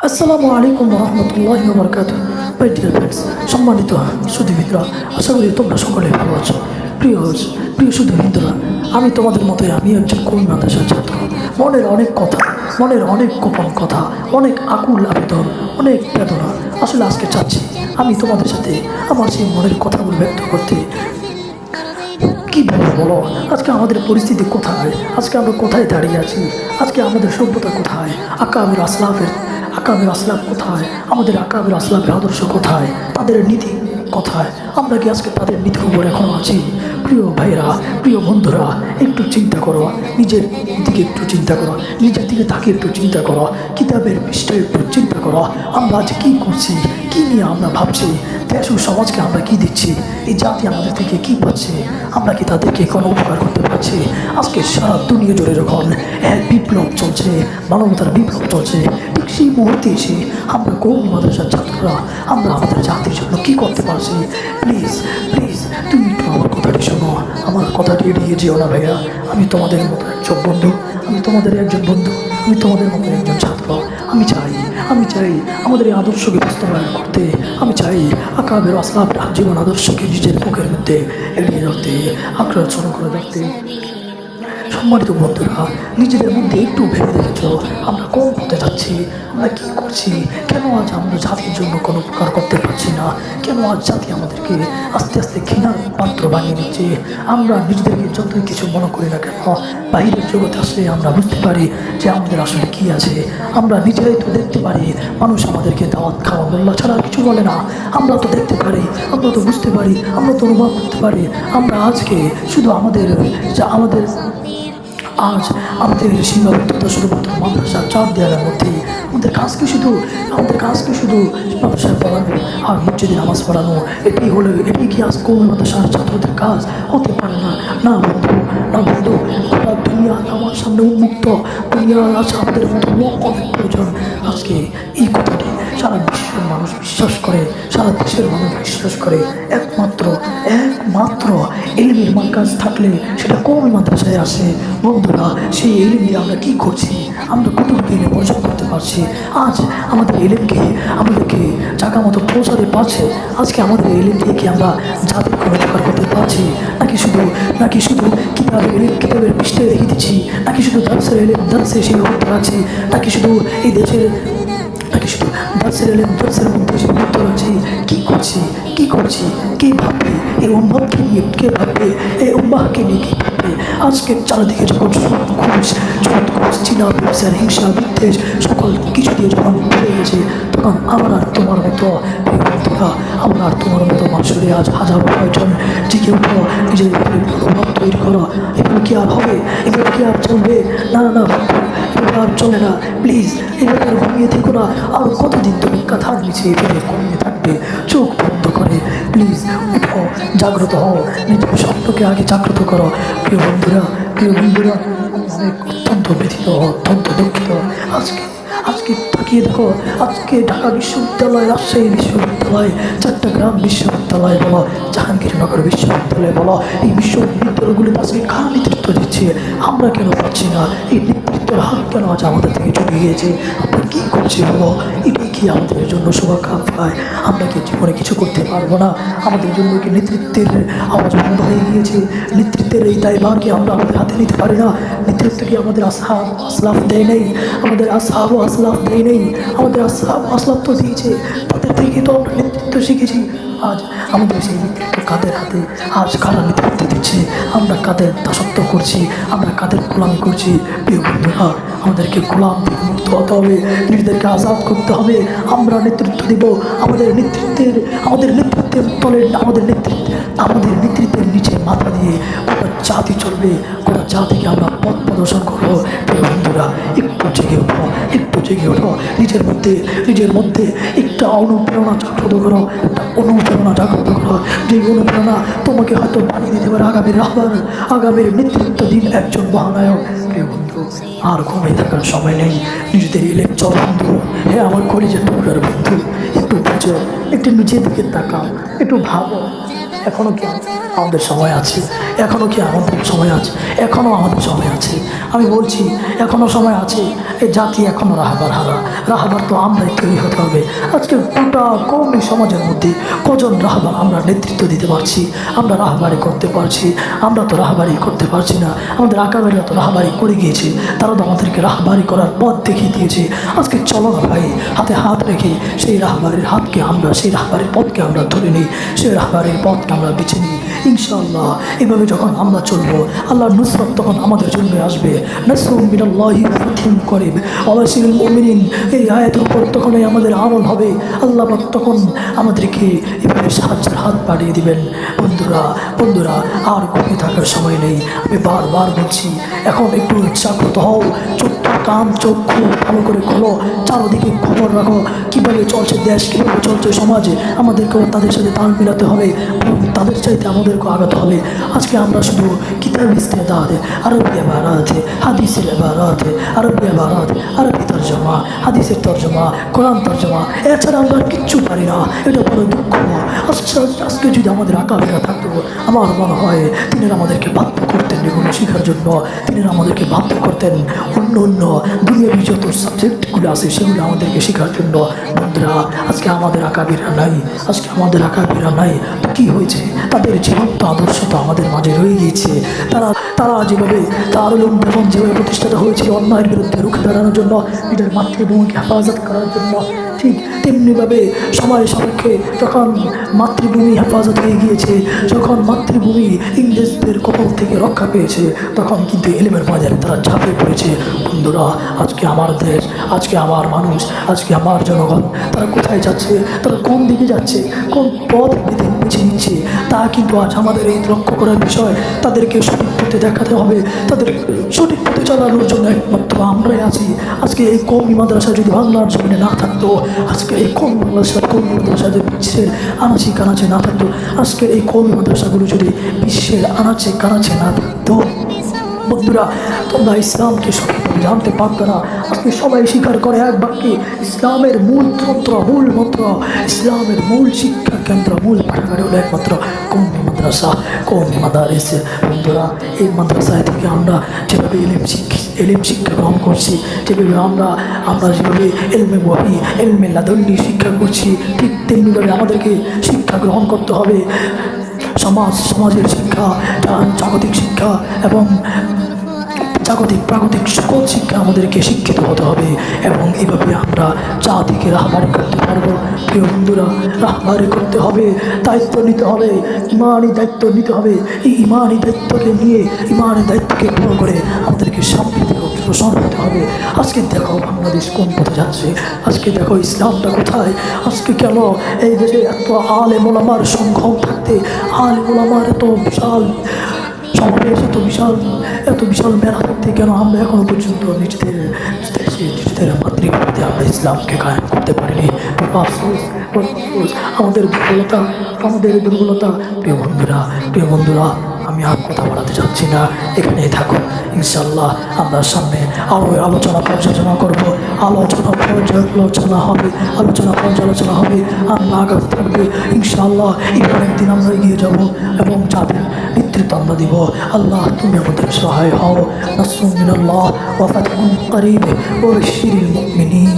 আসসালামু আলাইকুম রহমতুল্লাহ বরকাত। মাই ডিয়ার ফ্রেন্ডস, সম্মানিত সুধীমিত্রা, আশা করি তোমরা সকলে ভালো আছো। প্রিয় সুধীমিত্রা, আমি তোমাদের মতোই আমি একজন কবি মাদ্রাসার ছাত্র। মনের অনেক কথা, মনের অনেক গোপন কথা, অনেক আকুল আবেদন, অনেক বেদনা আসলে আজকে চাচ্ছি আমি তোমাদের সাথে আমার সেই মনের কথাগুলো ব্যক্ত করতে। কি বলবো বলো, আজকে আমাদের পরিস্থিতি কোথায়, আজকে আমরা কোথায় দাঁড়িয়ে আছি, আজকে আমাদের সভ্যতা কোথায়, আকাবের আসলাফ কোথায়, আমাদের আকাবের আসলাফের আদর্শ কোথায়, তাদের নীতি কোথায়, আমরা কি আজকে তাদের নীতির উপর এখনো আছি? প্রিয় ভাইরা, প্রিয় বন্ধুরা, একটু চিন্তা করো, নিজের দিকে একটু চিন্তা করো, নিজের দিকে তাকে একটু চিন্তা করো, কিতাবের বিষয়ে একটু চিন্তা করো। আমরা আজ কী করছি, কী নিয়ে আমরা ভাবছি, দেশ ও সমাজকে আমরা কী দিচ্ছি, এই জাতি আমাদের থেকে কী পাচ্ছে, আমরা কি তাদেরকে কোনো উপকার করতে পারছি? আজকে সারা দুনিয়া জুড়ে যখন এক বিপ্লব চলছে, মানবতার বিপ্লব চলছে, ঠিক সেই মুহূর্তে এসে আমরা কওমি মাদ্রাসার ছাত্ররা আমরা আমাদের জাতির জন্য কী করতে পারছি? প্লিজ প্লিজ তুমি একটু আমার কথাটি শোনো, আমার কথাটি এড়িয়ে যেও না ভাইয়া। আমি তোমাদের মতো একজন বন্ধু, আমি তোমাদের একজন বন্ধু, আমি তোমাদের মতো একজন ছাত্র। আমি চাই আমাদের এই আদর্শকে বাস্তবায়ন করতে, আমি চাই আকাবের আসলাফের জীবন আদর্শকে নিজের বুকের মধ্যে এড়িয়ে রাখতে, আগ্রাসন করে রাখতে। সম্মানিত বন্ধুরা, নিজেদের মধ্যে একটু ভেবে দেখেছ আমরা কোন পথে যাচ্ছি, আমরা কী করছি, কেন আজ আমরা জাতির জন্য কোনো উপকার করতে পারছি না, কেন আজ জাতি আমাদেরকে আস্তে আস্তে ঘৃণার পাত্র বানিয়ে নিচ্ছে? আমরা নিজেদেরকে যতই কিছু মনে করি না কেন, বাইরের জগতে আসলে আমরা বুঝতে পারি যে আমাদের আসলে কী আছে। আমরা নিজেরাই তো দেখতে পারি, মানুষ আমাদেরকে দাওয়াত খাওয়া মোল্লা ছাড়া কিছু বলে না। আমরা তো দেখতে পারি, আমরা তো বুঝতে পারি, আমরা তো অনুভব করতে পারি। আমরা আজকে শুধু আমাদের আজ আমাদের সীমাবদ্ধতা শুধুমাত্র মাদ্রাসার চার দেওয়ালের মধ্যে। আমাদের কাজকে শুধু মাদ্রাসায় পড়ানো আর মসজিদে নামাজ পড়ানো, এটি কি আজ কওমি মাদ্রাসার ছাত্রদের কাজ হতে পারে না? না বন্ধু, না বন্ধু, গোটা দুনিয়া আমার সামনে উন্মুক্ত, দুনিয়া আজ আমাদের মতো লোক অনেক প্রয়োজন। আজকে এই কথাটি সারা বিশ্বের মানুষ বিশ্বাস করে, সারা দেশের মানুষ বিশ্বাস করে। একমাত্র এলমের মার্কাজ থাকলে সেটা কওমি মাদ্রাসায় আসে। বন্ধুরা, সেই এলিম দিয়ে আমরা কী করছি, আমরা কতটুকু এলিম অর্জন করতে পারছি? আজ আমাদের এলিমকে আমাদেরকে জায়গা মতো পৌঁছাতে পারছে? আজকে আমাদের এলিম দিয়ে কি আমরা জাতির কোনো উপকার করতে পারছি? নাকি শুধু কিতাবের পৃষ্ঠায় রেখে দিচ্ছি, নাকি শুধু দার্সের এলিম দার্সে সেই করতে পারছি, নাকি শুধু এই দেশের দার্সের মধ্যে সে মুক্ত আছে? কী করছি, কে ভাববে এই উম্মাহকে নিয়ে, কে ভাববে এই উম্মাহকে নিয়ে, কে ভাববে? আজকে চারিদিকে যখন চীনা ব্যবসার হিংসা বিদ্বেষ সকল কিছু দিয়ে যখন ভরে গেছে, তখন আমার আর তোমার মতো মানুষের আজ হাজার কয়েকজন জেগে উঠো, নিজের প্রভাব তৈরি করো। এগুলো কি আর হবে? এগুলো কি আর চলবে? না, এগুলো আর চলে না। প্লিজ এগুলো আর ঘুমিয়ে থেকো না। আর কতদিন তুমি কাঁথার নিচে এভাবে ঘুমিয়ে থাকবে চোখ বন্ধ করে? প্লিজ উঠো, জাগ্রত হও, নিজের স্বপ্নকে আগে জাগ্রত করো। প্রিয় বন্ধুরা, অনেক অত্যন্ত ব্যথিত, অত্যন্ত দুঃখিত। আজকে তাকিয়ে দেখো, আজকে ঢাকা বিশ্ববিদ্যালয়, রাজশাহী বিশ্ববিদ্যালয়, চট্টগ্রাম বিশ্ববিদ্যালয় বলো, জাহাঙ্গীরনগর বিশ্ববিদ্যালয় বলো, এই বিশ্ববিদ্যালয়গুলিতে আজকে কারা নেতৃত্ব দিচ্ছে? আমরা কেন পাচ্ছি না? এই নেতৃত্বের হাত কেন আজ আমাদের থেকে চলে গিয়েছে? আমরা কী করছি বলো? এটাই কি আমাদের জন্য শুভাকাঙ্ক্ষায়? আমরা কি জীবনে কিছু করতে পারবো না? আমাদের জন্য কি নেতৃত্বের আওয়াজ বন্ধ হয়ে গিয়েছে? নেতৃত্বের এই দায়ভার কি আমরা আমাদের হাতে নিতে পারি না? নেতৃত্ব কি আমাদের আসলাফ দেয় নেই? আমাদের আসলাফ তো দিয়েছে, তাদের থেকে তো আমরা নেতৃত্ব শিখেছি। আজ আমাদের সেই নেতৃত্ব কাদের হাতে? আজ কারা নেতৃত্ব দিচ্ছে? আমরা কাদের দাসত্ব করছি? আমরা কাদের গোলামি করছি? প্রিয় বন্ধুরা, আমাদেরকে গোলাম থেকে মুক্ত হতে হবে, নিজেদেরকে আজাদ করতে হবে। আমরা নেতৃত্ব দিব আমাদের নেতৃত্বের তলে, আমাদের নেতৃত্বের নিচে মাথা দিয়ে গোটা জাতি চলবে, গোটা জাতিকে আমরা পথ প্রদর্শন করবো। প্রিয় বন্ধুরা, একটু জেগে ওঠো, নিজের মধ্যে একটা অনুপ্রেরণা জাগ্রত করো, যে অনুপ্রেরণা তোমাকে হয়তো বানিয়ে দিতে পারে আগামীর নেতৃত্ব দিন একজন মহানায়ক। প্রিয় বন্ধু, আর ঘুমিয়ে থাকার সময় নেই, নিজেদের ইলেম চল বন্ধু। হ্যাঁ আমার কলেজের টুকরার বন্ধু, একটু বুঝো, একটু নিজের দিকে তাকাও, একটু ভাবো। এখনও কি আমাদের সময় আছে? এখনও কি আমাদের সময় আছে? এখনও আমাদের সময় আছে। আমি বলছি এখনও সময় আছে। এই জাতি এখনও রাহবার হারা। রাহবার তো আমরাই তৈরি হতে হবে। আজকে গোটা কওমি সমাজের মধ্যে কজন রাহবার আমরা নেতৃত্ব দিতে পারছি? আমরা রাহবারি করতে পারছি? আমরা তো রাহবারি করতে পারছি না। আমাদের আকাবেরা তো রাহবারি করে গিয়েছে, তারা তো আমাদেরকে রাহবারি করার পথ দেখিয়ে দিয়েছে। আজকে চলো না ভাই, হাতে হাত রেখে সেই রাহবারির হাতকে আমরা, সেই রাহবারির পথকে আমরা ধরে নিই, সেই রাহবারির পথকে আমরা বেছে নিই। ইনশাআল্লাহ এভাবে যখন আমরা চলবো, আল্লাহর নুসরত তখন আমাদের জন্য আসবে। নাসরুম মিনাল্লাহি ওয়া ফাতহুন করিব ওয়া বাশিরিল মুমিনিন। এই আয়াতের উপর তখনই আমাদের আমল হবে। আল্লাহ পাক তখন আমাদেরকে এভাবে সাহায্যের হাত বাড়িয়ে দিবেন। বন্ধুরা বন্ধুরা আর ঘুমিয়ে থাকার সময় নেই। আমি বারবার বলছি, এখন একটু জাগ্রত হও। চোখটা কান চক্ষু ভালো করে খোলো, চারদিকে খবর রাখো কীভাবে চলছে দেশ, কীভাবে চলছে সমাজে। আমাদেরকেও তাদের সাথে তাল মিলাতে হবে, তাদের চাইতে আমাদেরকেও আগাতে হবে। আজকে আমরা শুধু কিতাব ইস্তেদাদ, আরবি ইবারাত, হাদিসের ইবারাত, আরবি ইবারাত, আরবি তরজমা, হাদিসের তরজমা, কোরআন তরজমা, এছাড়া আমরা কিচ্ছু পারি না। এটা বড় দুঃখ। আজকে যদি আমাদের আকাবেরা থাকতো, আমার মনে হয় তিনি আমাদেরকে বাধ্য করতেন এগুলো শেখার জন্য। তিনি আমাদেরকে বাধ্য করতেন অন্য অন্য দুনিয়াবি যত সাবজেক্টগুলো আছে সেগুলো আমাদেরকে শেখার জন্য। বন্ধুরা আজকে আমাদের আকাবিরা নাই, আজকে আমাদের আকাবিরা নাই তো কী হয়েছে? তাদের জীবন্ত আদর্শ তো আমাদের মাঝে রয়ে গিয়েছে। তারা যেভাবে দারুল উলুম দেওবন্দ যেভাবে প্রতিষ্ঠিত হয়েছিল অন্যায়ের বিরুদ্ধে রুখে দাঁড়ানোর জন্য, নিজের মাতৃভূমিকে হেফাজত করার জন্য, ঠিক তেমনিভাবে সময় সাপেক্ষে যখন মাতৃভূমি হেফাজত হয়ে গিয়েছে, যখন মাতৃভূমি ইংরেজদের কবল থেকে রক্ষা পেয়েছে, তখন কিন্তু এলেমের বাজারে তারা ঝাঁপিয়ে পড়েছে। বন্ধুরা আজকে আমার দেশ, আজকে আমার মানুষ, আজকে আমার জনগণ, তারা কোথায় যাচ্ছে, তারা কোন দিকে যাচ্ছে, কোন পথ বেছে নিচ্ছে, তা কিন্তু আজ আমাদের এই লক্ষ্য করার বিষয়। তাদেরকে সঠিক পথে দেখাতে হবে, তাদের সঠিক পথে চালানোর জন্য একমাত্র আমরাই আছি। আজকে এই কওমি মাদ্রাসা যদি বাংলার জমিনে না থাকতো, আজকে এই কওমি মাদ্রাসা যদি বিশ্বের আনাচে কানাচে না থাকতো, আজকের এই কওমি মাদ্রাসাগুলো যদি বিশ্বের আনাচে কানাচে না থাকতো, বন্ধুরা তোমরা ইসলামকে সঠিকভাবে জানতে পারতো না। আজকে সবাই স্বীকার করে এক বাক্যে ইসলামের মূল মন্ত্র, ইসলামের মূল শিক্ষা কেন্দ্র, মূল পাঠাগার হলো একমাত্র কওমি মাদ্রাসা, কওমি মাদারিস। বন্ধুরা এই মাদ্রাসায় থেকে আমরা যেভাবে এলেম শিক্ষা গ্রহণ করছি, যেভাবে আমরা যেভাবে এলমে ওয়াহি, এলমে লাদুন্নি শিক্ষা করছি, ঠিক তেমনিভাবে আমাদেরকে শিক্ষা গ্রহণ করতে হবে। সমাজের শিক্ষা, জাগতিক শিক্ষা এবং জাগতিক প্রাগতিক সকল শিক্ষা আমাদেরকে শিক্ষিত হতে হবে, এবং এভাবে আমরা জাতিকে রাহবারি করতে পারবো। প্রিয় বন্ধুরা রাহবারি করতে হবে, দায়িত্ব নিতে হবে, ইমানি দায়িত্ব নিতে হবে। এই ইমানি দায়িত্বকে নিয়ে, ইমানি দায়িত্বকে পুরো করে আমাদেরকে সামনে অগ্রসর হতে হবে। আজকে দেখো বাংলাদেশ কোন পথে যাচ্ছে, আজকে দেখো ইসলামটা কোথায়। আজকে কেন এই দেশে এত আলেম ওলামার সংগম থাকতে, আলেম ওলামার এত বিশাল সমাবেশ, এত বিশাল মেলা থাকতে কেন আমরা এখনো পর্যন্ত নিজেদের মাতৃভূমিতে আমরা ইসলামকে কায়েম করতে পারিনি? আমাদের দুর্বলতা। প্রিয় বন্ধুরা আমি আর কথা বাড়াতে চাচ্ছি না, এখানেই থাকো। ইনশাল্লাহ আমরা সামনে আরও আলোচনা পর্যালোচনা করবো, পর্যালোচনা হবে, আমরা আগাতে থাকবে। ইনশাআল্লাহ এবার একদিন আমরা এগিয়ে যাব এবং যাদের নেতৃত্ব আমরা দিব। আল্লাহ তুমি আমাদের সহায় হও। নাসরুম মিনাল্লাহ ওয়া ফাতহুন করিব ওয়া বাশশিরিল মুমিনিন।